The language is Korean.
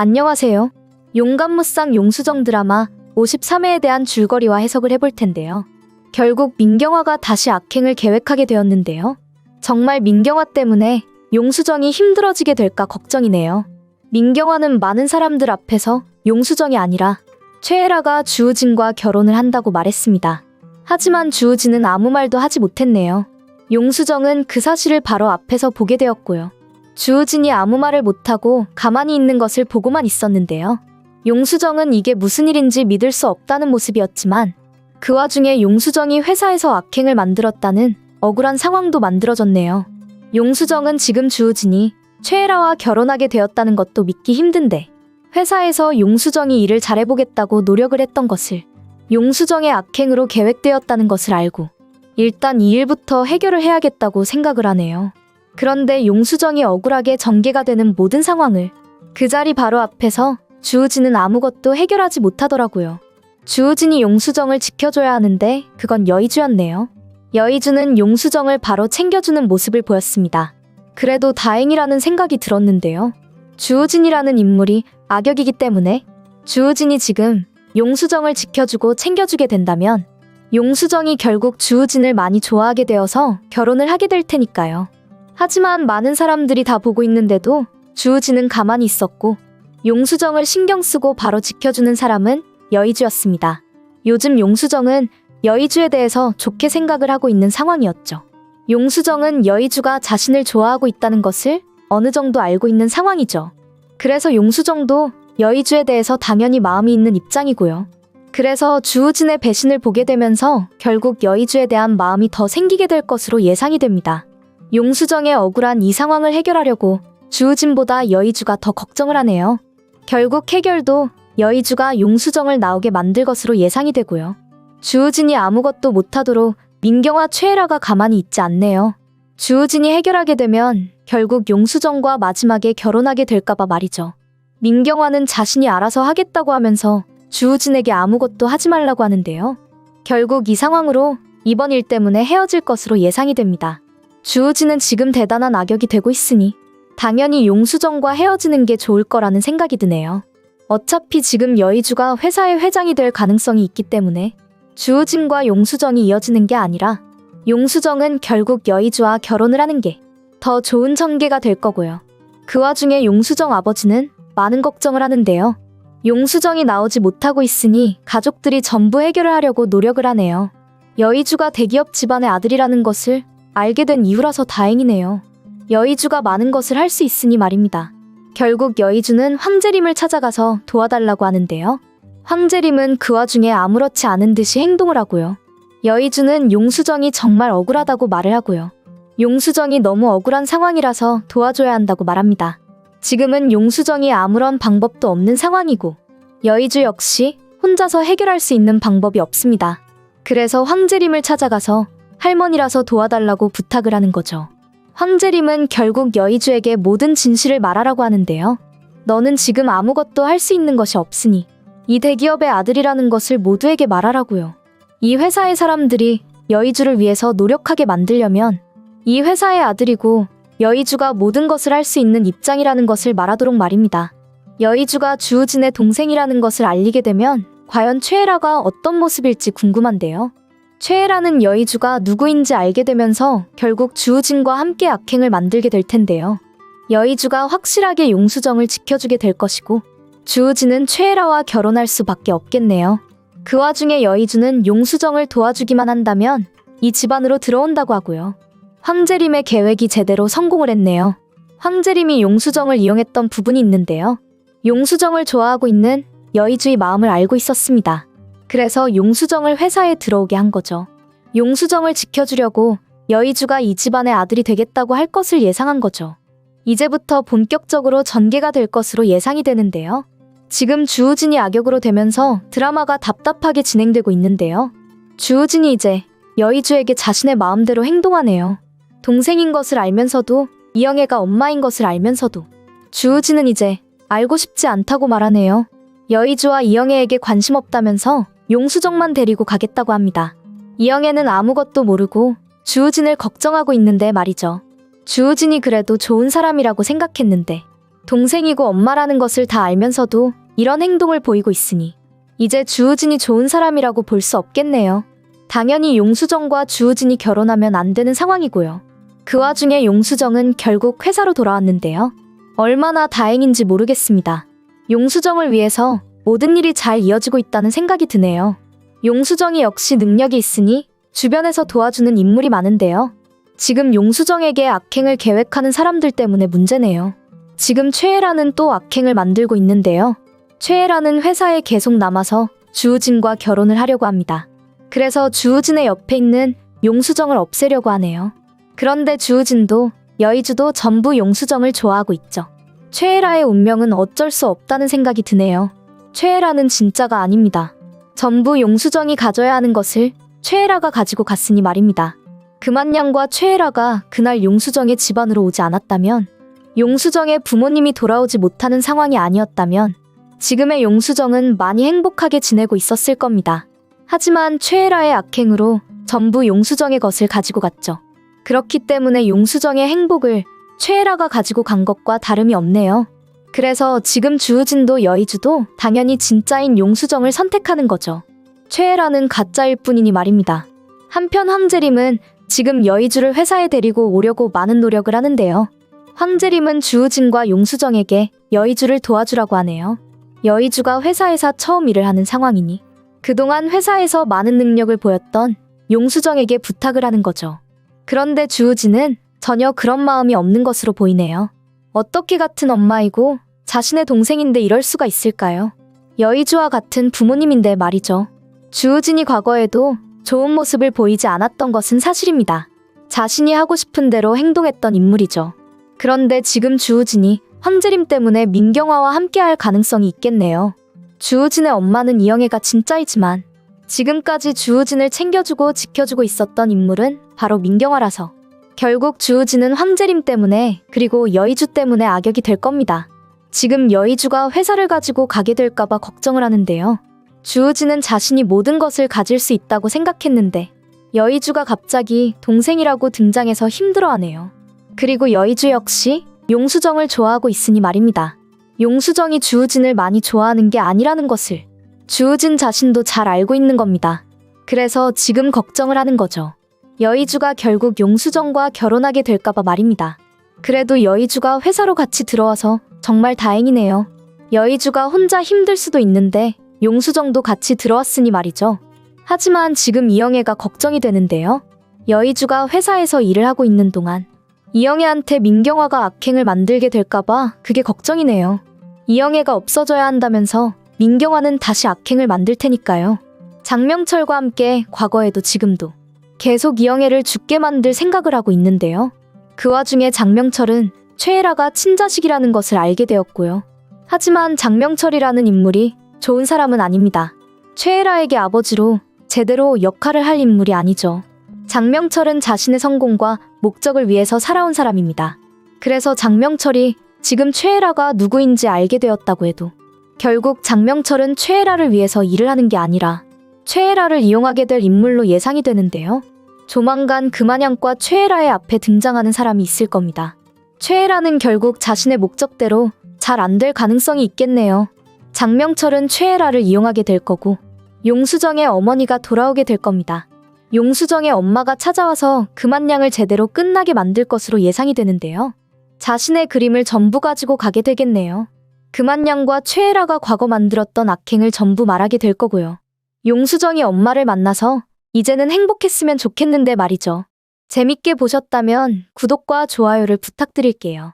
안녕하세요. 용감무쌍 용수정 드라마 53회에 대한 줄거리와 해석을 해볼 텐데요. 결국 민경화가 다시 악행을 계획하게 되었는데요. 정말 민경화 때문에 용수정이 힘들어지게 될까 걱정이네요. 민경화는 많은 사람들 앞에서 용수정이 아니라 최애라가 주우진과 결혼을 한다고 말했습니다. 하지만 주우진은 아무 말도 하지 못했네요. 용수정은 그 사실을 바로 앞에서 보게 되었고요. 주우진이 아무 말을 못하고 가만히 있는 것을 보고만 있었는데요. 용수정은 이게 무슨 일인지 믿을 수 없다는 모습이었지만 그 와중에 용수정이 회사에서 악행을 만들었다는 억울한 상황도 만들어졌네요. 용수정은 지금 주우진이 최애라와 결혼하게 되었다는 것도 믿기 힘든데 회사에서 용수정이 일을 잘해보겠다고 노력을 했던 것을 용수정의 악행으로 계획되었다는 것을 알고 일단 이 일부터 해결을 해야겠다고 생각을 하네요. 그런데 용수정이 억울하게 전개가 되는 모든 상황을 그 자리 바로 앞에서 주우진은 아무것도 해결하지 못하더라고요. 주우진이 용수정을 지켜줘야 하는데 그건 여의주였네요. 여의주는 용수정을 바로 챙겨주는 모습을 보였습니다. 그래도 다행이라는 생각이 들었는데요. 주우진이라는 인물이 악역이기 때문에 주우진이 지금 용수정을 지켜주고 챙겨주게 된다면 용수정이 결국 주우진을 많이 좋아하게 되어서 결혼을 하게 될 테니까요. 하지만 많은 사람들이 다 보고 있는데도 주우진은 가만히 있었고 용수정을 신경 쓰고 바로 지켜주는 사람은 여의주였습니다. 요즘 용수정은 여의주에 대해서 좋게 생각을 하고 있는 상황이었죠. 용수정은 여의주가 자신을 좋아하고 있다는 것을 어느 정도 알고 있는 상황이죠. 그래서 용수정도 여의주에 대해서 당연히 마음이 있는 입장이고요. 그래서 주우진의 배신을 보게 되면서 결국 여의주에 대한 마음이 더 생기게 될 것으로 예상이 됩니다. 용수정의 억울한 이 상황을 해결하려고 주우진보다 여의주가 더 걱정을 하네요. 결국 해결도 여의주가 용수정을 나오게 만들 것으로 예상이 되고요. 주우진이 아무것도 못하도록 민경화 최애라가 가만히 있지 않네요. 주우진이 해결하게 되면 결국 용수정과 마지막에 결혼하게 될까봐 말이죠. 민경화는 자신이 알아서 하겠다고 하면서 주우진에게 아무것도 하지 말라고 하는데요. 결국 이 상황으로 이번 일 때문에 헤어질 것으로 예상이 됩니다. 주우진은 지금 대단한 악역이 되고 있으니 당연히 용수정과 헤어지는 게 좋을 거라는 생각이 드네요. 어차피 지금 여의주가 회사의 회장이 될 가능성이 있기 때문에 주우진과 용수정이 이어지는 게 아니라 용수정은 결국 여의주와 결혼을 하는 게 더 좋은 전개가 될 거고요. 그 와중에 용수정 아버지는 많은 걱정을 하는데요. 용수정이 나오지 못하고 있으니 가족들이 전부 해결을 하려고 노력을 하네요. 여의주가 대기업 집안의 아들이라는 것을 알게 된 이유라서 다행이네요. 여의주가 많은 것을 할 수 있으니 말입니다. 결국 여의주는 황재림을 찾아가서 도와달라고 하는데요. 황재림은 그 와중에 아무렇지 않은 듯이 행동을 하고요. 여의주는 용수정이 정말 억울하다고 말을 하고요. 용수정이 너무 억울한 상황이라서 도와줘야 한다고 말합니다. 지금은 용수정이 아무런 방법도 없는 상황이고 여의주 역시 혼자서 해결할 수 있는 방법이 없습니다. 그래서 황재림을 찾아가서 할머니라서 도와달라고 부탁을 하는 거죠. 황재림은 결국 여의주에게 모든 진실을 말하라고 하는데요. 너는 지금 아무것도 할 수 있는 것이 없으니 이 대기업의 아들이라는 것을 모두에게 말하라고요. 이 회사의 사람들이 여의주를 위해서 노력하게 만들려면 이 회사의 아들이고 여의주가 모든 것을 할 수 있는 입장이라는 것을 말하도록 말입니다. 여의주가 주우진의 동생이라는 것을 알리게 되면 과연 최애라가 어떤 모습일지 궁금한데요. 최애라는 여의주가 누구인지 알게 되면서 결국 주우진과 함께 악행을 만들게 될 텐데요. 여의주가 확실하게 용수정을 지켜주게 될 것이고 주우진은 최애라와 결혼할 수밖에 없겠네요. 그 와중에 여의주는 용수정을 도와주기만 한다면 이 집안으로 들어온다고 하고요. 황재림의 계획이 제대로 성공을 했네요. 황재림이 용수정을 이용했던 부분이 있는데요. 용수정을 좋아하고 있는 여의주의 마음을 알고 있었습니다. 그래서 용수정을 회사에 들어오게 한 거죠. 용수정을 지켜주려고 여의주가 이 집안의 아들이 되겠다고 할 것을 예상한 거죠. 이제부터 본격적으로 전개가 될 것으로 예상이 되는데요. 지금 주우진이 악역으로 되면서 드라마가 답답하게 진행되고 있는데요. 주우진이 이제 여의주에게 자신의 마음대로 행동하네요. 동생인 것을 알면서도 이영애가 엄마인 것을 알면서도 주우진은 이제 알고 싶지 않다고 말하네요. 여의주와 이영애에게 관심 없다면서 용수정만 데리고 가겠다고 합니다. 이영애는 아무것도 모르고 주우진을 걱정하고 있는데 말이죠. 주우진이 그래도 좋은 사람이라고 생각했는데 동생이고 엄마라는 것을 다 알면서도 이런 행동을 보이고 있으니 이제 주우진이 좋은 사람이라고 볼 수 없겠네요. 당연히 용수정과 주우진이 결혼하면 안 되는 상황이고요. 그 와중에 용수정은 결국 회사로 돌아왔는데요. 얼마나 다행인지 모르겠습니다. 용수정을 위해서 모든 일이 잘 이어지고 있다는 생각이 드네요. 용수정이 역시 능력이 있으니 주변에서 도와주는 인물이 많은데요. 지금 용수정에게 악행을 계획하는 사람들 때문에 문제네요. 지금 최애라는 또 악행을 만들고 있는데요. 최애라는 회사에 계속 남아서 주우진과 결혼을 하려고 합니다. 그래서 주우진의 옆에 있는 용수정을 없애려고 하네요. 그런데 주우진도 여의주도 전부 용수정을 좋아하고 있죠. 최애라의 운명은 어쩔 수 없다는 생각이 드네요. 최애라는 진짜가 아닙니다. 전부 용수정이 가져야 하는 것을 최애라가 가지고 갔으니 말입니다. 금한양과 최애라가 그날 용수정의 집안으로 오지 않았다면, 용수정의 부모님이 돌아오지 못하는 상황이 아니었다면 지금의 용수정은 많이 행복하게 지내고 있었을 겁니다. 하지만 최애라의 악행으로 전부 용수정의 것을 가지고 갔죠. 그렇기 때문에 용수정의 행복을 최애라가 가지고 간 것과 다름이 없네요. 그래서 지금 주우진도 여의주도 당연히 진짜인 용수정을 선택하는 거죠. 최애라는 가짜일 뿐이니 말입니다. 한편 황재림은 지금 여의주를 회사에 데리고 오려고 많은 노력을 하는데요. 황재림은 주우진과 용수정에게 여의주를 도와주라고 하네요. 여의주가 회사에서 처음 일을 하는 상황이니 그동안 회사에서 많은 능력을 보였던 용수정에게 부탁을 하는 거죠. 그런데 주우진은 전혀 그런 마음이 없는 것으로 보이네요. 어떻게 같은 엄마이고 자신의 동생인데 이럴 수가 있을까요? 여의주와 같은 부모님인데 말이죠. 주우진이 과거에도 좋은 모습을 보이지 않았던 것은 사실입니다. 자신이 하고 싶은 대로 행동했던 인물이죠. 그런데 지금 주우진이 황재림 때문에 민경화와 함께할 가능성이 있겠네요. 주우진의 엄마는 이영애가 진짜이지만 지금까지 주우진을 챙겨주고 지켜주고 있었던 인물은 바로 민경화라서 결국 주우진은 황재림 때문에 그리고 여의주 때문에 악역이 될 겁니다. 지금 여의주가 회사를 가지고 가게 될까봐 걱정을 하는데요. 주우진은 자신이 모든 것을 가질 수 있다고 생각했는데 여의주가 갑자기 동생이라고 등장해서 힘들어하네요. 그리고 여의주 역시 용수정을 좋아하고 있으니 말입니다. 용수정이 주우진을 많이 좋아하는 게 아니라는 것을 주우진 자신도 잘 알고 있는 겁니다. 그래서 지금 걱정을 하는 거죠. 여의주가 결국 용수정과 결혼하게 될까봐 말입니다. 그래도 여의주가 회사로 같이 들어와서 정말 다행이네요. 여의주가 혼자 힘들 수도 있는데 용수정도 같이 들어왔으니 말이죠. 하지만 지금 이영애가 걱정이 되는데요. 여의주가 회사에서 일을 하고 있는 동안 이영애한테 민경화가 악행을 만들게 될까봐 그게 걱정이네요. 이영애가 없어져야 한다면서 민경화는 다시 악행을 만들 테니까요. 장명철과 함께 과거에도 지금도 계속 이영애를 죽게 만들 생각을 하고 있는데요. 그 와중에 장명철은 최애라가 친자식이라는 것을 알게 되었고요. 하지만 장명철이라는 인물이 좋은 사람은 아닙니다. 최애라에게 아버지로 제대로 역할을 할 인물이 아니죠. 장명철은 자신의 성공과 목적을 위해서 살아온 사람입니다. 그래서 장명철이 지금 최애라가 누구인지 알게 되었다고 해도 결국 장명철은 최애라를 위해서 일을 하는 게 아니라 최애라를 이용하게 될 인물로 예상이 되는데요. 조만간 금한양과 최애라의 앞에 등장하는 사람이 있을 겁니다. 최애라는 결국 자신의 목적대로 잘 안 될 가능성이 있겠네요. 장명철은 최애라를 이용하게 될 거고 용수정의 어머니가 돌아오게 될 겁니다. 용수정의 엄마가 찾아와서 금한양을 제대로 끝나게 만들 것으로 예상이 되는데요. 자신의 그림을 전부 가지고 가게 되겠네요. 금한양과 최애라가 과거 만들었던 악행을 전부 말하게 될 거고요. 용수정이 엄마를 만나서 이제는 행복했으면 좋겠는데 말이죠. 재밌게 보셨다면 구독과 좋아요를 부탁드릴게요.